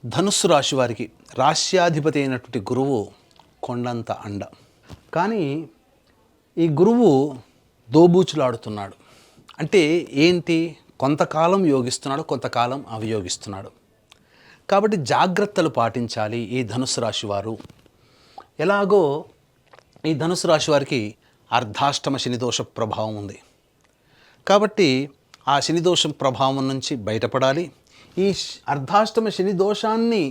ధనుస్సు రాశి వారికి రాశ్యాధిపతి అయినటువంటి గురువు కొండంత అండ. కానీ ఈ గురువు దోబూచులాడుతున్నాడు. అంటే ఏంటి? కొంతకాలం యోగిస్తున్నాడు, కొంతకాలం అవయోగిస్తున్నాడు. కాబట్టి జాగ్రత్తలు పాటించాలి ఈ ధనుస్సు రాశి వారు. ఎలాగో ఈ ధనుస్సు రాశి వారికి అర్ధాష్టమ శనిదోష ప్రభావం ఉంది. కాబట్టి ఆ శనిదోషం ప్రభావం నుంచి బయటపడాలి. ఈ అర్ధాష్టమ శని దోషాన్ని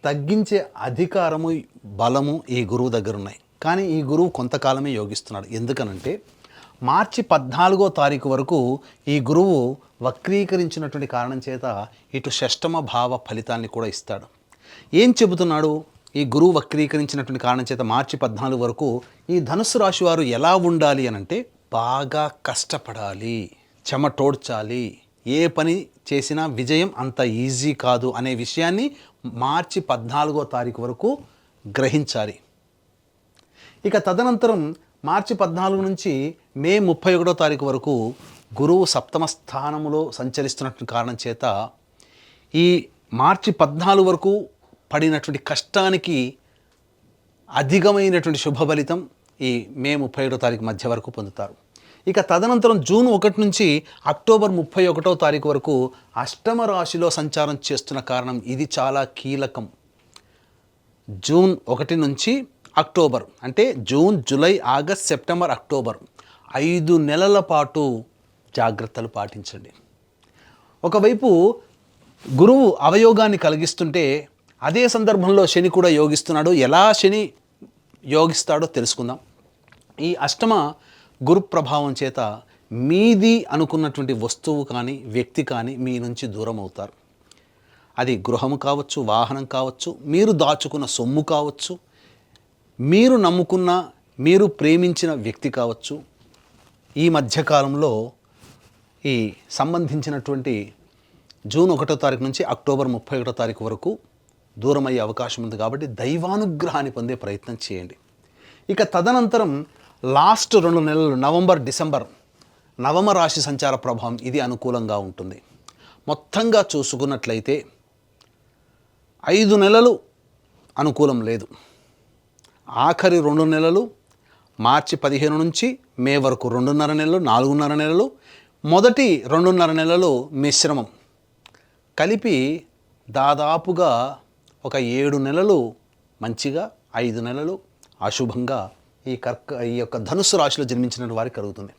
తగ్గించే అధికారము, బలము ఈ గురువు దగ్గర ఉన్నాయి. కానీ ఈ గురువు కొంతకాలమే యోగిస్తున్నాడు. ఎందుకనంటే మార్చి 14వ తారీఖు వరకు ఈ గురువు వక్రీకరించినటువంటి కారణం చేత ఇటు షష్టమ భావ ఫలితాన్ని కూడా ఇస్తాడు. ఏం చెబుతున్నాడు? ఈ గురువు వక్రీకరించినటువంటి కారణం చేత మార్చి 14 వరకు ఈ ధనుస్సు రాశి వారు ఎలా ఉండాలి అనంటే బాగా కష్టపడాలి, చెమటోడ్చాలి, ఏ పని చేసినా విజయం అంత ఈజీ కాదు అనే విషయాన్ని మార్చి 14వ తారీఖు వరకు గ్రహించాలి. ఇక తదనంతరం మార్చి 14 నుంచి మే 31వ తారీఖు వరకు గురువు సప్తమ స్థానములో సంచరిస్తున్నటువంటి కారణం చేత ఈ మార్చి 14 వరకు పడినటువంటి కష్టానికి అధికమైనటువంటి శుభ ఫలితం ఈ మే 31వ తారీఖు మధ్య వరకు పొందుతారు. ఇక తదనంతరం జూన్ 1 నుంచి అక్టోబర్ 31వ తారీఖు వరకు అష్టమ రాశిలో సంచారం చేస్తున్న కారణం ఇది చాలా కీలకం. జూన్ 1 నుంచి అక్టోబర్ అంటే June, July, August, September, October 5 నెలల పాటు జాగ్రత్తలు పాటించండి. ఒకవైపు గురువు అవయోగాన్ని కలిగిస్తుంటే అదే సందర్భంలో శని కూడా యోగిస్తున్నాడు. ఎలా శని యోగిస్తాడో తెలుసుకుందాం. ఈ అష్టమ గురు ప్రభావం చేత మీది అనుకున్నటువంటి వస్తువు కానీ వ్యక్తి కానీ మీ నుంచి దూరం అవుతారు. అది గృహము కావచ్చు, వాహనం కావచ్చు, మీరు దాచుకున్న సొమ్ము కావచ్చు, మీరు నమ్ముకున్న, మీరు ప్రేమించిన వ్యక్తి కావచ్చు. ఈ మధ్యకాలంలో ఈ సంబంధించినటువంటి జూన్ 1వ తారీఖు నుంచి అక్టోబర్ 31వ తారీఖు వరకు దూరం అయ్యే అవకాశం ఉంది. కాబట్టి దైవానుగ్రహాన్ని పొందే ప్రయత్నం చేయండి. ఇక తదనంతరం లాస్ట్ 2 నెలలు నవంబర్, డిసెంబర్ నవమ రాశి సంచార ప్రభావం ఇది అనుకూలంగా ఉంటుంది. మొత్తంగా చూసుకున్నట్లయితే 5 నెలలు అనుకూలం లేదు. ఆఖరి 2 నెలలు మార్చి 15 నుంచి మే వరకు 2.5 నెలలు, 4.5 నెలలు, మొదటి 2.5 నెలలు మిశ్రమం కలిపి దాదాపుగా ఒక 7 నెలలు మంచిగా, 5 నెలలు అశుభంగా ఈ యొక్క ధనుస్సు రాశిలో జన్మించిన వారికి కలుగుతుంది.